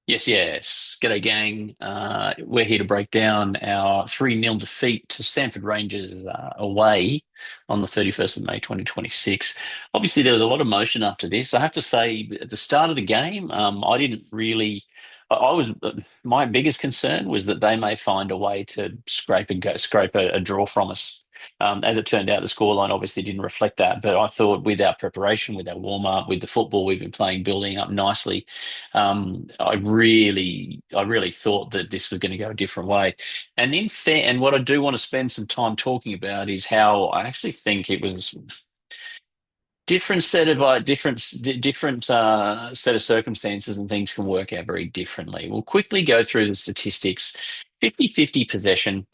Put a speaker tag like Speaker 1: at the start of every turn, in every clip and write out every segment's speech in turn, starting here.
Speaker 1: Yes, yes. G'day, gang. We're here to break down our 3-0 defeat to Samford Rangers away on the 31st of May 2026. Obviously, there was a lot of motion after this. I have to say, at the start of the game, I didn't really. I was my biggest concern was that they may find a way to scrape a draw from us. As it turned out, the scoreline obviously didn't reflect that. But I thought with our preparation, with our warm up, with the football we've been playing, building up nicely. I really thought that this was going to go a different way. And what I do want to spend some time talking about is how I actually think it was different set of different set of circumstances and things can work out very differently. We'll quickly go through the statistics. 50-50 possession.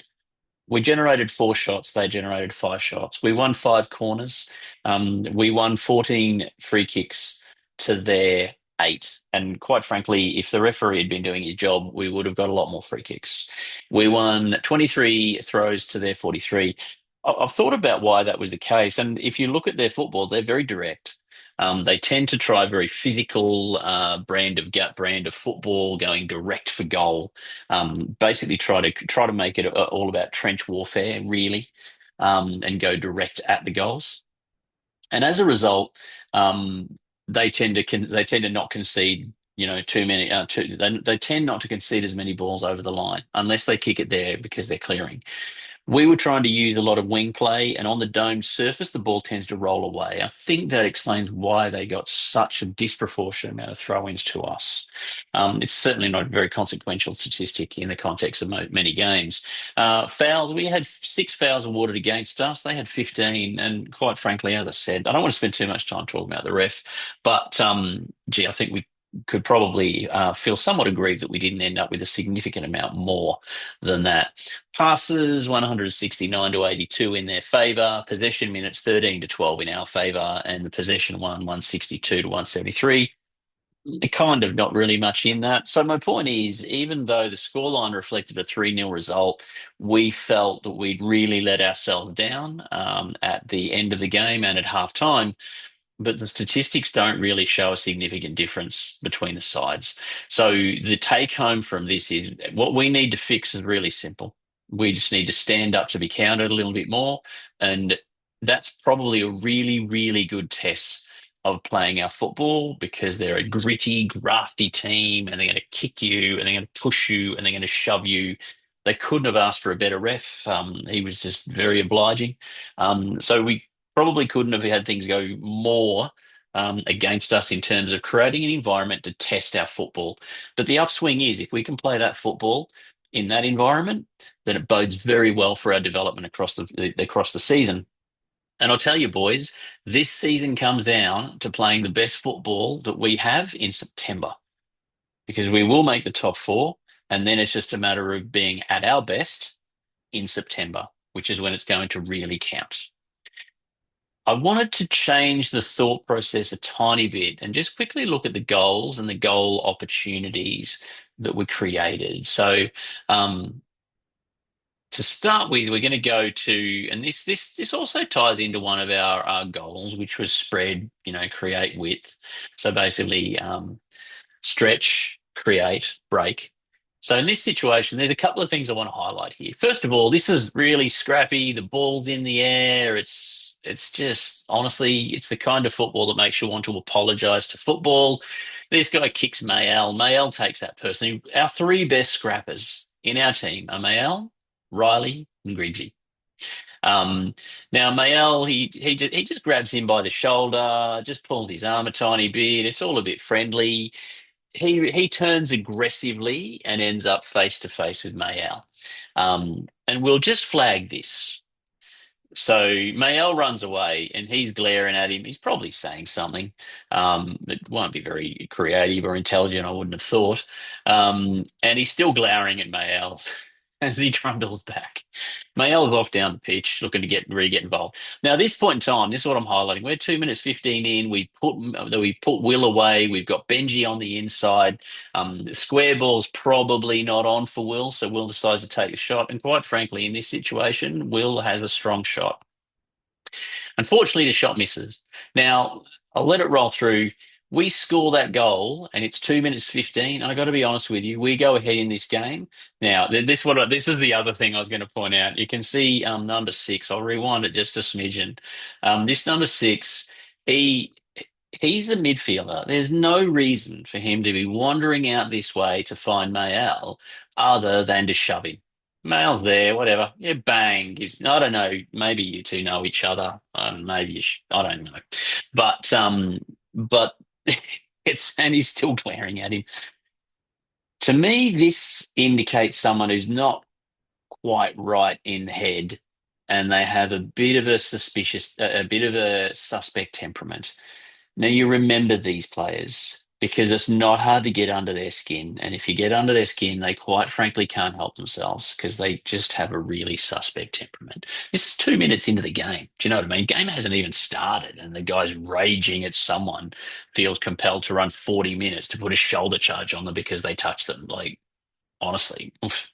Speaker 1: We generated 4 shots. They generated 5 shots. We won 5 corners. We won 14 free kicks to their 8. And quite frankly, if the referee had been doing his job, we would have got a lot more free kicks. We won 23 throws to their 43. I've thought about why that was the case. And if you look at their football, they're very direct. They tend to try a very physical brand of football, going direct for goal. Basically, try to make it all about trench warfare, really, and go direct at the goals. And as a result, they tend to not concede. Too many. They tend not to concede as many balls over the line unless they kick it there because they're clearing. We were trying to use a lot of wing play, and on the domed surface, the ball tends to roll away. I think that explains why they got such a disproportionate amount of throw-ins to us. It's certainly not a very consequential statistic in the context of many games. Fouls, we had 6 fouls awarded against us. They had 15, and quite frankly, as I said, I don't want to spend too much time talking about the ref, but gee, I think we could probably feel somewhat aggrieved that we didn't end up with a significant amount more than that. Passes 169 to 82 in their favour. Possession minutes 13 to 12 in our favour, and the possession 162 to 173. Kind of not really much in that. So my point is, even though the scoreline reflected a 3-0 result, we felt that we'd really let ourselves down at the end of the game and at half time. But the statistics don't really show a significant difference between the sides. So the take home from this is what we need to fix is really simple. We just need to stand up to be counted a little bit more. And that's probably a really, really good test of playing our football because they're a gritty, grafty team and they're going to kick you and they're going to push you and they're going to shove you. They couldn't have asked for a better ref. He was just very obliging. So we probably couldn't have had things go more against us in terms of creating an environment to test our football. But the upswing is if we can play that football in that environment, then it bodes very well for our development across the season. And I'll tell you, boys, this season comes down to playing the best football that we have in September because we will make the top four, and then it's just a matter of being at our best in September, which is when it's going to really count. I wanted to change the thought process a tiny bit and just quickly look at the goals and the goal opportunities that were created. So, to start with, we're going to go to, and this also ties into one of our goals, which was spread, create width. So basically, stretch, create, break. So in this situation, there's a couple of things I want to highlight here. First of all, this is really scrappy. The ball's in the air. It's just honestly, it's the kind of football that makes you want to apologise to football. This guy kicks Mayel. Mayel takes that person. Our three best scrappers in our team are Mayel, Riley, and Griggsy. Now Mayel, he just grabs him by the shoulder, just pulls his arm a tiny bit. It's all a bit friendly. He turns aggressively and ends up face to face with Mayel. And we'll just flag this. So Mayel runs away and he's glaring at him. He's probably saying something. It won't be very creative or intelligent, I wouldn't have thought. And he's still glowering at Mayel as he trundles back. Mayel's off down the pitch, looking to get involved. Now, at this point in time, this is what I'm highlighting. We're 2 minutes 15 in. We put Will away. We've got Benji on the inside. The square ball's probably not on for Will, so Will decides to take a shot. And quite frankly, in this situation, Will has a strong shot. Unfortunately, the shot misses. Now, I'll let it roll through. We score that goal, and it's 2 minutes 15. And I got to be honest with you, we go ahead in this game. Now, this is the other thing I was going to point out. You can see number six. I'll rewind it just a smidgen. This number six, he he's a midfielder. There's no reason for him to be wandering out this way to find Mael other than to shove him. Mail's there, whatever. Yeah, bang. I don't know. Maybe you two know each other. Maybe I don't know. But it's and he's still glaring at him. To me, this indicates someone who's not quite right in the head, and they have a bit of a bit of a suspect temperament. Now you remember these players because it's not hard to get under their skin. And if you get under their skin, they quite frankly can't help themselves because they just have a really suspect temperament. This is 2 minutes into the game. Do you know what I mean? Game hasn't even started, and the guy's raging at someone, feels compelled to run 40 minutes to put a shoulder charge on them because they touched them. Like, honestly, oof,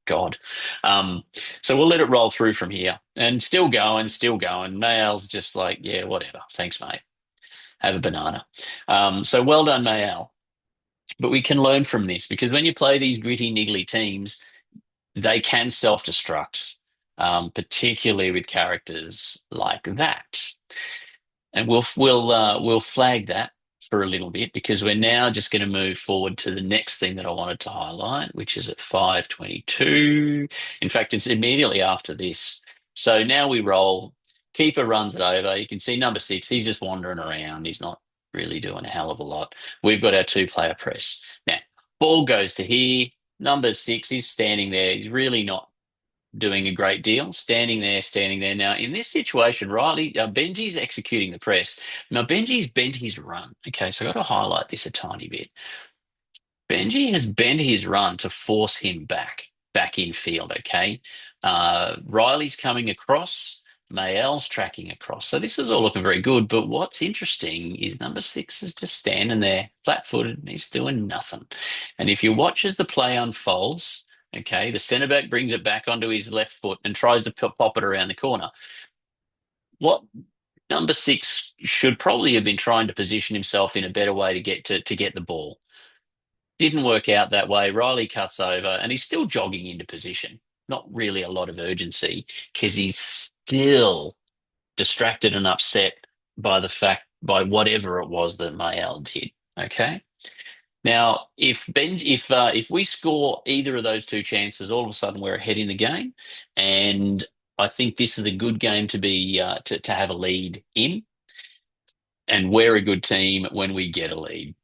Speaker 1: God. Um, so we'll let it roll through from here. And still going, still going. Mail's just like, yeah, whatever. Thanks, mate. Have a banana. So well done, Mayal. But we can learn from this because when you play these gritty, niggly teams, they can self-destruct, particularly with characters like that. And we'll flag that for a little bit because we're now just going to move forward to the next thing that I wanted to highlight, which is at 5:22. In fact, it's immediately after this. So now we roll. Keeper runs it over. You can see number six. He's just wandering around. He's not really doing a hell of a lot. We've got our two-player press. Now, ball goes to here. Number six, he's standing there. He's really not doing a great deal, standing there, standing there. Now, in this situation, Riley, Benji's executing the press. Now, Benji's bent his run. Okay, so I've got to highlight this a tiny bit. Benji has bent his run to force him back in field, okay? Riley's coming across, Mael's tracking across. So this is all looking very good, but what's interesting is number six is just standing there, flat-footed, and he's doing nothing. And if you watch as the play unfolds, okay, the centre back brings it back onto his left foot and tries to pop it around the corner. What number six should probably have been trying to position himself in a better way to get the ball. Didn't work out that way. Riley cuts over and he's still jogging into position. Not really a lot of urgency because he's still distracted and upset by whatever it was that Mael did. Okay. Now, if we score either of those two chances, all of a sudden we're ahead in the game, and I think this is a good game to be to have a lead in, and we're a good team when we get a lead.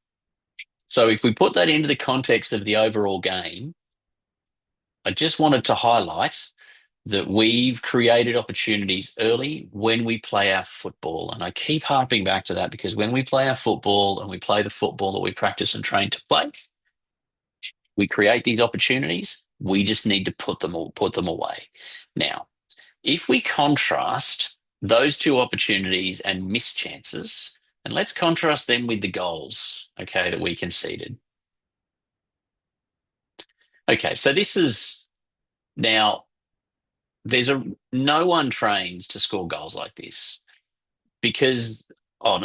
Speaker 1: So if we put that into the context of the overall game, I just wanted to highlight that we've created opportunities early when we play our football. And I keep harping back to that because when we play our football and we play the football that we practice and train to play, we create these opportunities. We just need to put them away. Now, if we contrast those two opportunities and missed chances, and let's contrast them with the goals, okay, that we conceded. Okay, so this is now there's a no one trains to score goals like this because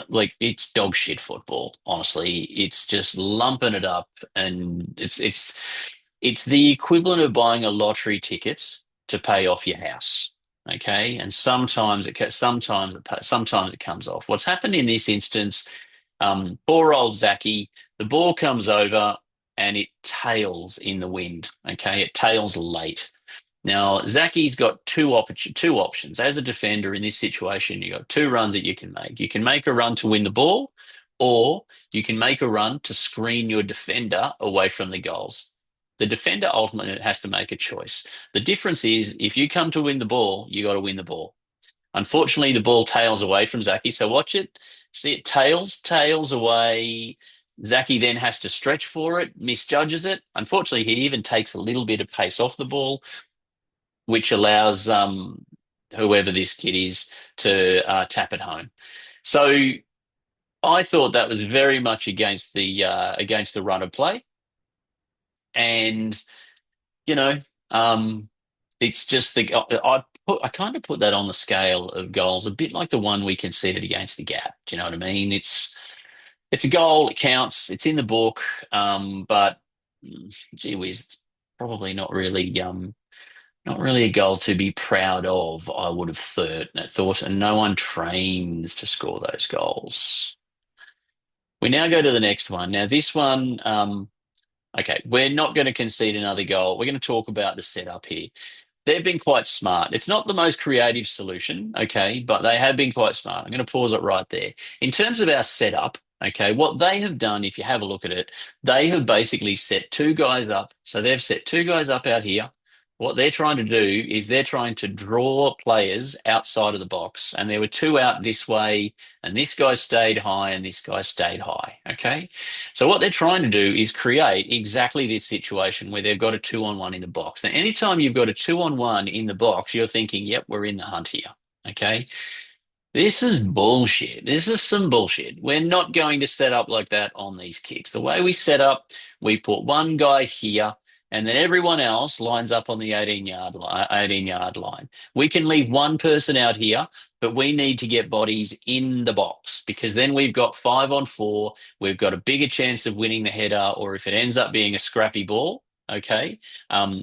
Speaker 1: like it's dog shit football, honestly. It's just lumping it up and it's the equivalent of buying a lottery ticket to pay off your house. Okay, and sometimes it comes off. What's happened in this instance? Poor old Zachy, the ball comes over and it tails in the wind. Okay, it tails late. Now, Zachy's got two options. As a defender in this situation, you've got two runs that you can make. You can make a run to win the ball, or you can make a run to screen your defender away from the goals. The defender ultimately has to make a choice. The difference is if you come to win the ball, you got to win the ball. Unfortunately, the ball tails away from Zachy. So watch it. See it tails away. Zachy then has to stretch for it, misjudges it. Unfortunately, he even takes a little bit of pace off the ball, which allows whoever this kid is to tap it home. So I thought that was very much against the run of play, and you know, um, it's just I kind of put that on the scale of goals, a bit like the one we conceded against the Gap. Do you know what I mean? It's a goal. It counts. It's in the book. But gee whiz, it's probably not really a goal to be proud of. I would have thought, and no one trains to score those goals. We now go to the next one. Now, this one, okay, we're not going to concede another goal. We're going to talk about the setup here. They've been quite smart. It's not the most creative solution, okay, but they have been quite smart. I'm going to pause it right there. In terms of our setup, okay, what they have done, if you have a look at it, they have basically set two guys up. So they've set two guys up out here. What they're trying to do is they're trying to draw players outside of the box. And there were two out this way, and this guy stayed high, and this guy stayed high, okay? So what they're trying to do is create exactly this situation where they've got a 2-on-1 in the box. Now, anytime you've got a 2-on-1 in the box, you're thinking, yep, we're in the hunt here. Okay. This is bullshit. This is some bullshit. We're not going to set up like that on these kicks. The way we set up, we put one guy here, and then everyone else lines up on the 18-yard line. We can leave one person out here, but we need to get bodies in the box because then we've got 5-on-4. We've got a bigger chance of winning the header, or if it ends up being a scrappy ball, okay,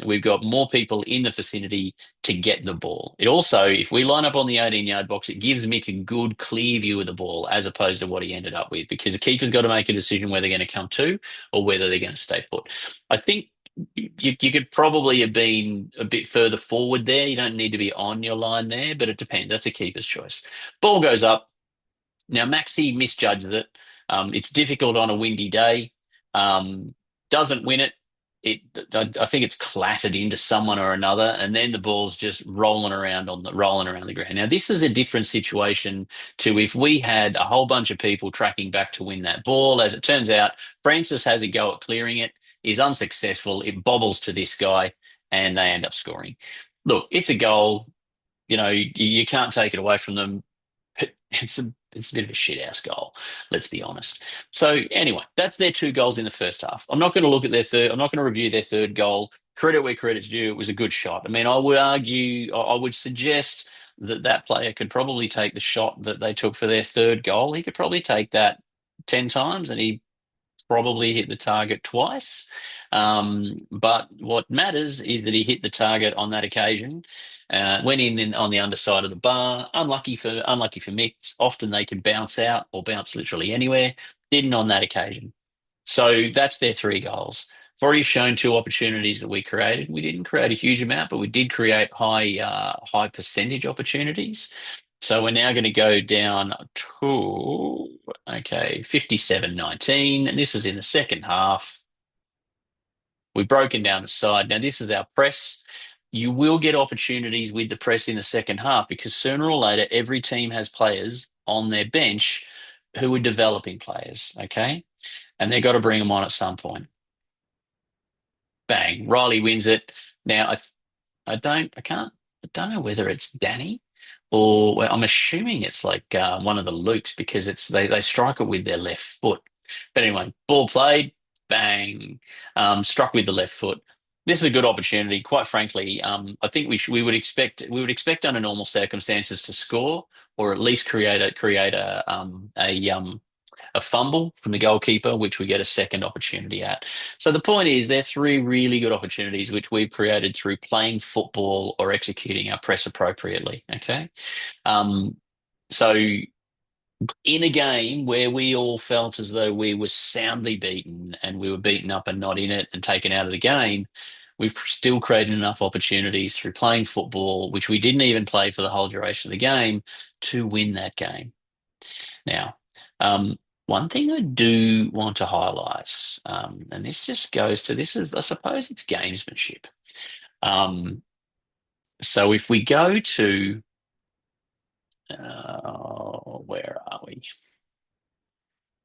Speaker 1: we've got more people in the vicinity to get the ball. It also, if we line up on the 18-yard box, it gives Mick a good clear view of the ball as opposed to what he ended up with because the keeper's got to make a decision whether they're going to come to or whether they're going to stay put. I think you could probably have been a bit further forward there. You don't need to be on your line there, but it depends. That's a keeper's choice. Ball goes up. Now, Maxi misjudges it. It's difficult on a windy day. Doesn't win it. I think it's clattered into someone or another, and then the ball's just rolling around the ground. Now, this is a different situation to if we had a whole bunch of people tracking back to win that ball. As it turns out, Francis has a go at clearing it, is unsuccessful. It bobbles to this guy, and they end up scoring. Look, it's a goal. You can't take it away from them. It's a bit of a shit house goal, let's be honest. So anyway, that's their two goals in the first half. I'm not going to look at their third. I'm not going to review their third goal. Credit where credit's due. It was a good shot. I mean, I would argue, I would suggest that that player could probably take the shot that they took for their third goal. He could probably take that 10 times, and he probably hit the target twice. But what matters is that he hit the target on that occasion. Went in on the underside of the bar. Unlucky for Mick. Often they can bounce out or bounce literally anywhere. Didn't on that occasion. So that's their three goals. I've already shown two opportunities that we created. We didn't create a huge amount, but we did create high percentage opportunities. So we're now going to go down to, okay, 57-19. And this is in the second half. We've broken down the side. Now, this is our press. You will get opportunities with the press in the second half because sooner or later, every team has players on their bench who are developing players, okay? And they've got to bring them on at some point. Bang, Riley wins it. Now, I don't know whether it's Danny or well, I'm assuming it's like one of the Lukes because they strike it with their left foot. But anyway, ball played, bang, struck with the left foot. This is a good opportunity. Quite frankly, I think we would expect under normal circumstances to score or at least create a fumble from the goalkeeper, which we get a second opportunity at. So the point is, they're three really good opportunities which we've created through playing football or executing our press appropriately. Okay. Um, so in a game where we all felt as though we were soundly beaten and we were beaten up and not in it and taken out of the game, we've still created enough opportunities through playing football, which we didn't even play for the whole duration of the game, to win that game. Now, one thing I do want to highlight, and this just goes to this is, I suppose, it's gamesmanship. Um, so if we go to, where are we?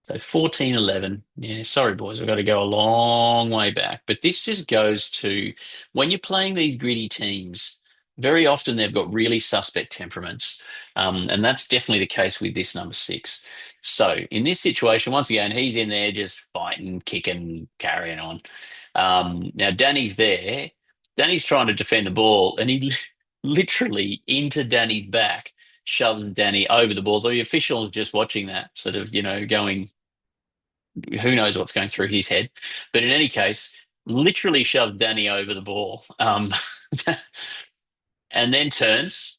Speaker 1: So 14-11. Yeah, sorry, boys, we've got to go a long way back. But this just goes to when you're playing these gritty teams, very often they've got really suspect temperaments. And that's definitely the case with this number six. So in this situation, once again, he's in there just fighting, kicking, carrying on. Now, Danny's there. Danny's trying to defend the ball, and he literally into Danny's back shoves Danny over the ball. The official is just watching that, sort of, going. who knows what's going through his head. But in any case, literally shoved Danny over the ball, and then turns.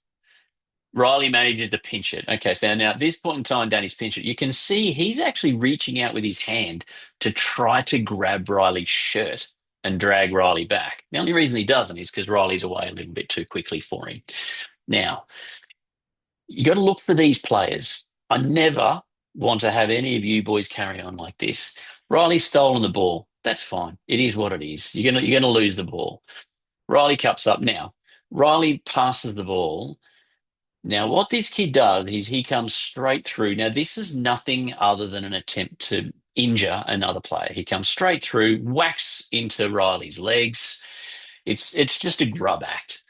Speaker 1: Riley manages to pinch it. Okay, so now at this point in time, Danny's pinched it. You can see he's actually reaching out with his hand to try to grab Riley's shirt and drag Riley back. The only reason he doesn't is because Riley's away a little bit too quickly for him. Now, you got to look for these players. I never want to have any of you boys carry on like this. Riley's stolen the ball. That's fine. It is what it is. You're gonna lose the ball. Riley cups up now. Riley passes the ball. Now, what this kid does is he comes straight through. Now, this is nothing other than an attempt to injure another player. He comes straight through, whacks into Riley's legs. It's just a grub act.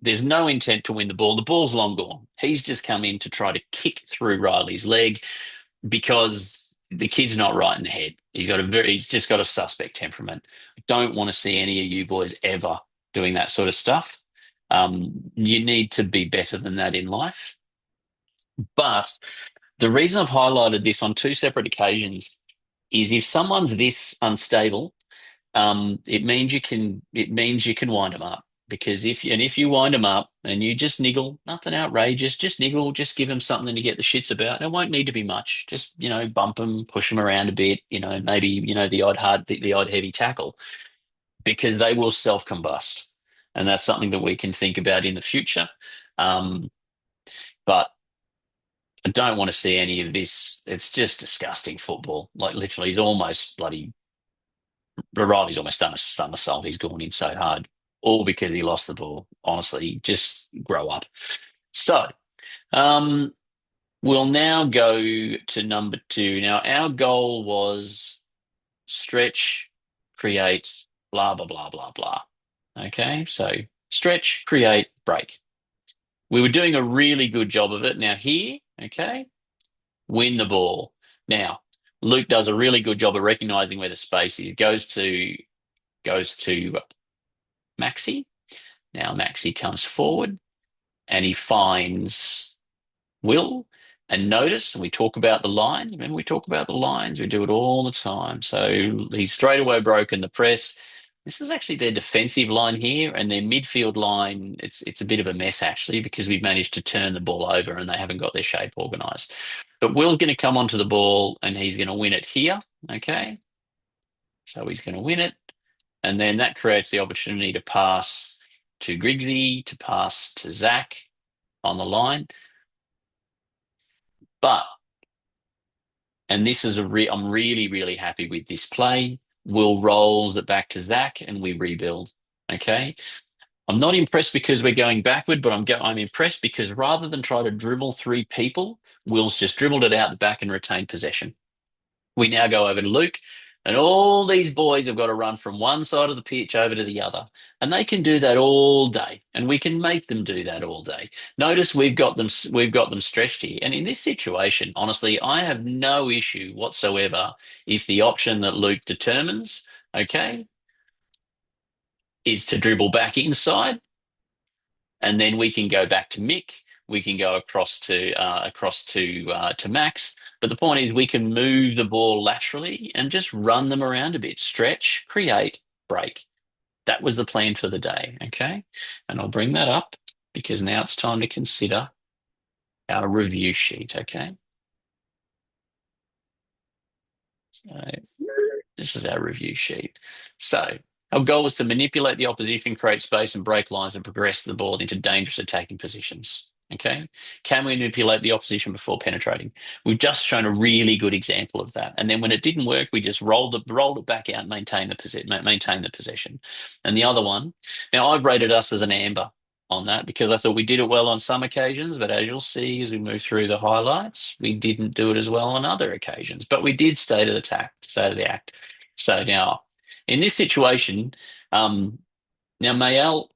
Speaker 1: There's no intent to win the ball. The ball's long gone. He's just come in to try to kick through Riley's leg because the kid's not right in the head. He's just got a suspect temperament. I don't want to see any of you boys ever doing that sort of stuff. You need to be better than that in life. But the reason I've highlighted this on two separate occasions is if someone's this unstable, it means you can wind them up. Because if you wind them up and you just niggle, nothing outrageous, just niggle, just give them something to get the shits about. It won't need to be much. Just, bump them, push them around a bit, maybe, the odd heavy tackle, because they will self-combust. And that's something that we can think about in the future. Um, but I don't want to see any of this. It's just disgusting football. Like literally, it's almost bloody. Riley's almost done a somersault. He's gone in so hard, all because he lost the ball. Honestly, just grow up. So, um, we'll now go to number two. Now, our goal was stretch, create, blah, blah, blah, blah, blah. Okay, so stretch, create, break. We were doing a really good job of it. Now, here, okay, win the ball. Now, Luke does a really good job of recognizing where the space is. Goes to Maxi. Now Maxi comes forward and he finds Will. And notice, we talk about the lines. Remember, we talk about the lines. We do it all the time. So he's straight away broken the press. This is actually their defensive line here, and their midfield line. It's a bit of a mess actually because we've managed to turn the ball over and they haven't got their shape organised. But Will's going to come onto the ball and he's going to win it here. Okay, so he's going to win it. And then that creates the opportunity to pass to Grigsy, to pass to Zach on the line. But, and this is I'm really, really happy with this play. Will rolls it back to Zach and we rebuild. Okay. I'm not impressed because we're going backward, but I'm impressed because rather than try to dribble three people, Will's just dribbled it out the back and retained possession. We now go over to Luke, and all these boys have got to run from one side of the pitch over to the other. And they can do that all day, and we can make them do that all day. Notice we've got them stretched here. And in this situation, honestly, I have no issue whatsoever if the option that Luke determines, okay, is to dribble back inside, and then we can go back to Mick. We can go across to Max. But the point is, we can move the ball laterally and just run them around a bit. Stretch, create, break. That was the plan for the day. Okay, and I'll bring that up because now it's time to consider our review sheet. Okay, so this is our review sheet. So our goal was to manipulate the opposition, create space, and break lines and progress the ball into dangerous attacking positions. Okay. Can we manipulate the opposition before penetrating? We've just shown a really good example of that. And then when it didn't work, we just rolled it back out and maintain the possession. And the other one, now I've rated us as an amber on that because I thought we did it well on some occasions, but as you'll see as we move through the highlights, we didn't do it as well on other occasions. But we did stay to the act. So now, in this situation, now Mayel,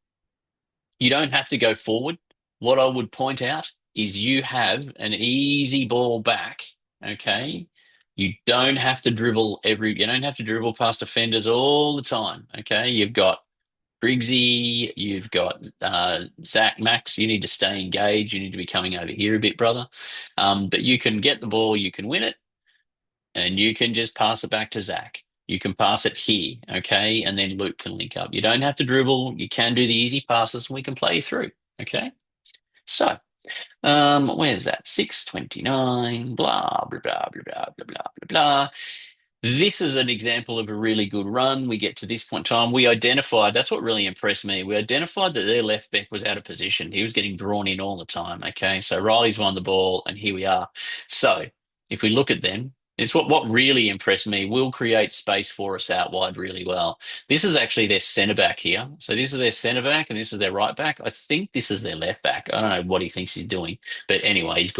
Speaker 1: you don't have to go forward. What I would point out is you have an easy ball back. Okay, you don't have to dribble past defenders all the time. Okay, you've got Briggsy, you've got Zach, Max. You need to stay engaged. You need to be coming over here a bit, brother. But you can get the ball, you can win it, and you can just pass it back to Zach. You can pass it here, okay? And then Luke can link up. You don't have to dribble. You can do the easy passes and we can play you through, okay? So, where's that? 6:29, blah, blah, blah, blah, blah, blah, blah, blah, blah. This is an example of a really good run. We get to this point in time. We identified, that's what really impressed me. We identified that their left back was out of position. He was getting drawn in all the time. Okay. So Riley's won the ball, and here we are. So if we look at them, it's what really impressed me. Will create space for us out wide really well. This is actually their centre back here. So this is their centre back, and this is their right back. I think this is their left back. I don't know what he thinks he's doing, but anyway, he's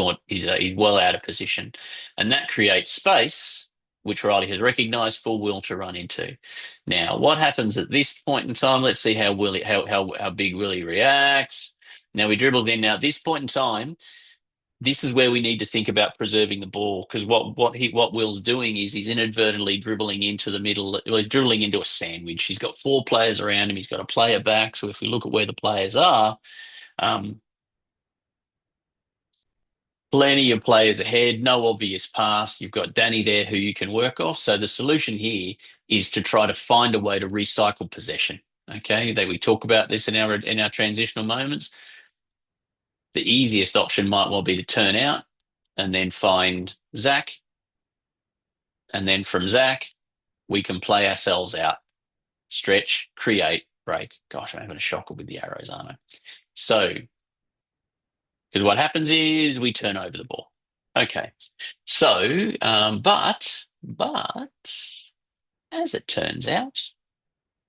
Speaker 1: well out of position, and that creates space which Riley has recognised for Will to run into. Now, what happens at this point in time? Let's see how big Willie reacts. Now we dribbled in. Now at this point in time, this is where we need to think about preserving the ball, because what Will's doing is he's inadvertently dribbling into the middle. Well, he's dribbling into a sandwich. He's got four players around him. He's got a player back. So if we look at where the players are, um, plenty of players ahead, no obvious pass. You've got Danny there who you can work off. So the solution here is to try to find a way to recycle possession. Okay, we talk about this in our transitional moments. The easiest option might well be to turn out and then find Zach, and then from Zach we can play ourselves out, stretch, create, break. Gosh, I'm having a shocker with the arrows, aren't I? So, because what happens is we turn over the ball. Okay. So, but as it turns out,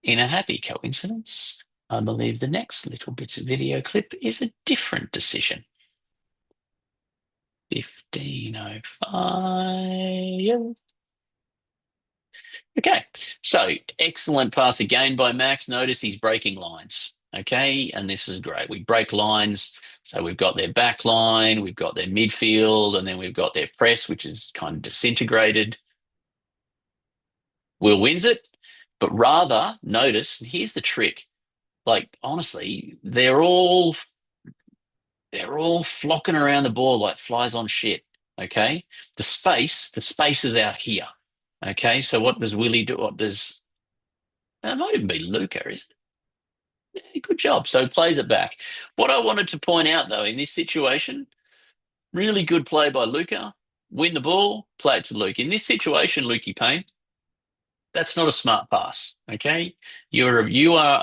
Speaker 1: in a happy coincidence, I believe the next little bit of video clip is a different decision. 15:05. Okay, so excellent pass again by Max. Notice he's breaking lines. Okay, and this is great. We break lines. So we've got their back line, we've got their midfield, and then we've got their press, which is kind of disintegrated. Will wins it, but rather notice, here's the trick. Like, honestly, they're all flocking around the ball like flies on shit. Okay, the space is out here. Okay, so what does Willie do? That might even be Luca, is it? Yeah, good job. So plays it back. What I wanted to point out though in this situation, really good play by Luca. Win the ball, play it to Luke. In this situation, Lukey Payne, that's not a smart pass. Okay, you are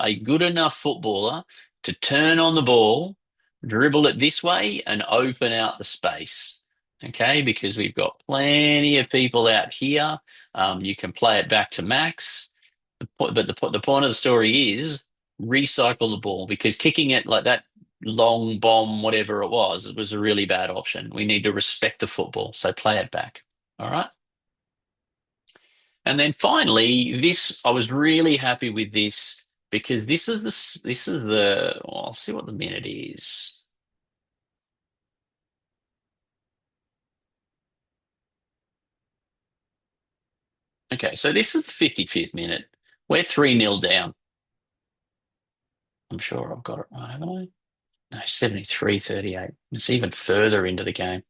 Speaker 1: a good enough footballer to turn on the ball, dribble it this way, and open out the space. Okay, because we've got plenty of people out here. You can play it back to Max. But the point of the story is recycle the ball, because kicking it like that long bomb, whatever it was a really bad option. We need to respect the football, so play it back. All right. And then finally, I was really happy with this because well, I'll see what the minute is. Okay, so this is the 55th minute. We're 3-0 down. I'm sure I've got it right, haven't I? No, 73-38. It's even further into the game.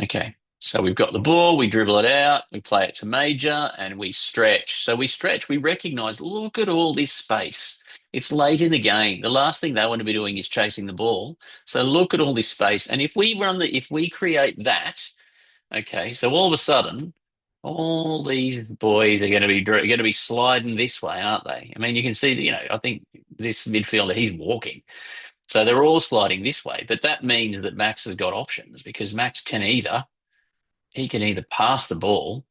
Speaker 1: Okay, so we've got the ball, we dribble it out, we play it to Major, and we stretch. So we stretch, we recognize, look at all this space. It's late in the game. The last thing they want to be doing is chasing the ball. So look at all this space. And if we create that, okay, so all of a sudden, all these boys are going to be sliding this way, aren't they? I mean, you can see that, I think this midfielder, he's walking. So they're all sliding this way, but that means that Max has got options, because Max can either pass the ball,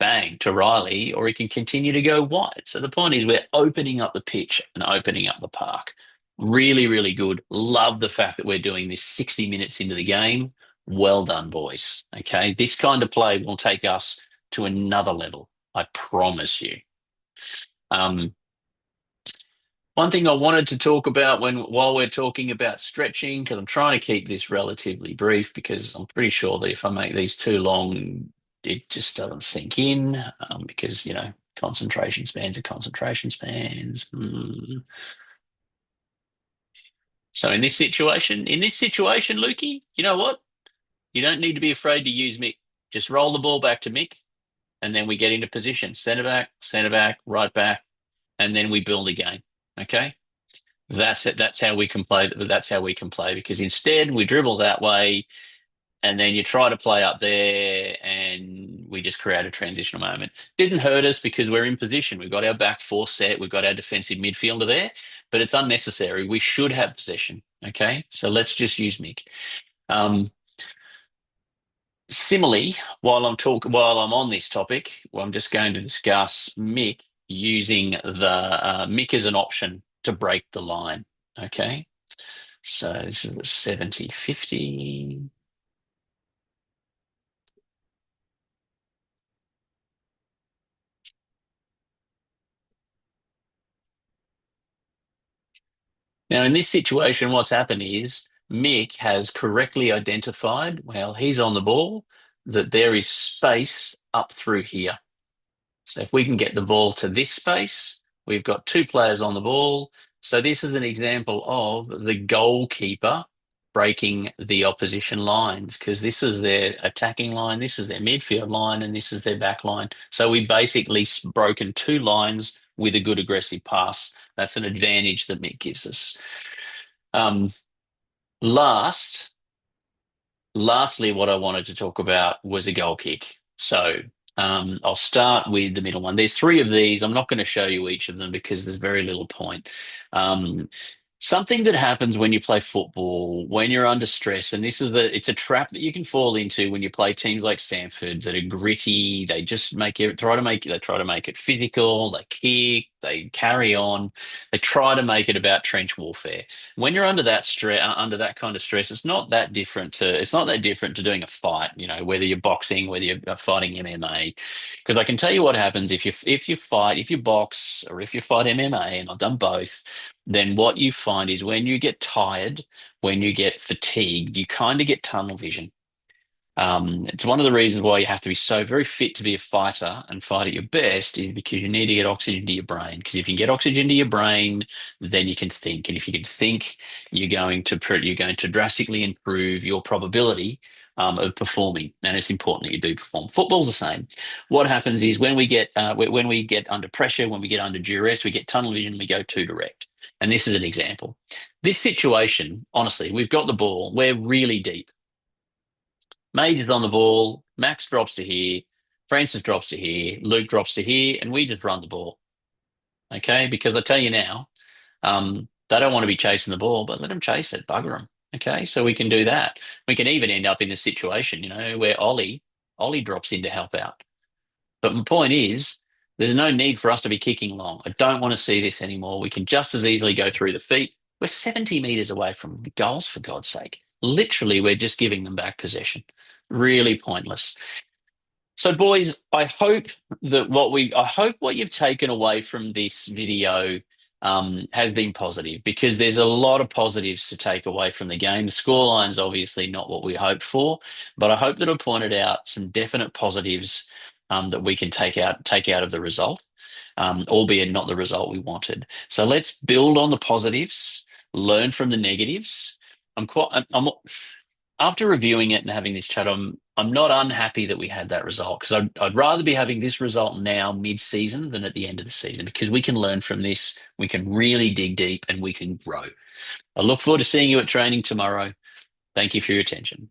Speaker 1: bang, to Riley, or he can continue to go wide. So the point is we're opening up the pitch and opening up the park. Really, really good. Love the fact that we're doing this 60 minutes into the game. Well done, boys. Okay, this kind of play will take us to another level. I promise you. Um, One thing I wanted to talk about while we're talking about stretching, because I'm trying to keep this relatively brief, because I'm pretty sure that if I make these too long, it just doesn't sink in, because, Concentration spans are concentration spans. So in this situation, Lukey, you know what? You don't need to be afraid to use Mick. Just roll the ball back to Mick, and then we get into position. Centre back, right back, and then we build again. Okay? That's it. That's how we can play. That's how we can play because instead we dribble that way, and then you try to play up there, and we just create a transitional moment. Didn't hurt us because we're in position. We've got our back four set. We've got our defensive midfielder there, but it's unnecessary. We should have possession. Okay, so let's just use Mick. Um, Similarly, while I'm on this topic, well, I'm just going to discuss Mick using the Mick as an option to break the line. Okay, so this is the 70-50. Now, in this situation, what's happened is Mick has correctly identified, well, he's on the ball, that there is space up through here. So if we can get the ball to this space, we've got two players on the ball. So this is an example of the goalkeeper breaking the opposition lines because this is their attacking line, this is their midfield line, and this is their back line. So we basically broken two lines with a good aggressive pass. That's an advantage that Mick gives us. Um, last Lastly, what I wanted to talk about was a goal kick. So I'll start with the middle one. There's three of these. I'm not going to show you each of them because there's very little point. Um, Something that happens when you play football, when you're under stress, and it's a trap that you can fall into when you play teams like Samford that are gritty. They just they try to make it physical. They kick, they carry on, they try to make it about trench warfare. When you're under that kind of stress, it's not that different to doing a fight. You know, whether you're boxing, whether you're fighting MMA. Because I can tell you what happens if you box, or if you fight MMA, and I've done both, then what you find is when you get tired, when you get fatigued, you kind of get tunnel vision. It's one of the reasons why you have to be so very fit to be a fighter and fight at your best is because you need to get oxygen to your brain. Because if you can get oxygen to your brain, then you can think, and if you can think, you're going to drastically improve your probability of performing. And it's important that you do perform. Football's the same. What happens is when we get under pressure, when we get under duress, we get tunnel vision, we go too direct. And this is an example. This situation, honestly, we've got the ball, we're really deep. Mage is on the ball. Max drops to here. Francis drops to here. Luke drops to here, and we just run the ball. Okay, because I tell you now, they don't want to be chasing the ball, but let them chase it, bugger them. Okay, so we can do that. We can even end up in a situation, where Ollie drops in to help out. But my point is, there's no need for us to be kicking long. I don't want to see this anymore. We can just as easily go through the feet. We're 70 meters away from goals, for God's sake. Literally, we're just giving them back possession. Really pointless. So, boys, I hope what you've taken away from this video has been positive because there's a lot of positives to take away from the game. The scoreline's obviously not what we hoped for, but I hope that I pointed out some definite positives that we can take out of the result, albeit not the result we wanted. So let's build on the positives, learn from the negatives. After reviewing it and having this chat, I'm not unhappy that we had that result because I'd rather be having this result now mid-season than at the end of the season because we can learn from this, we can really dig deep, and we can grow. I look forward to seeing you at training tomorrow. Thank you for your attention.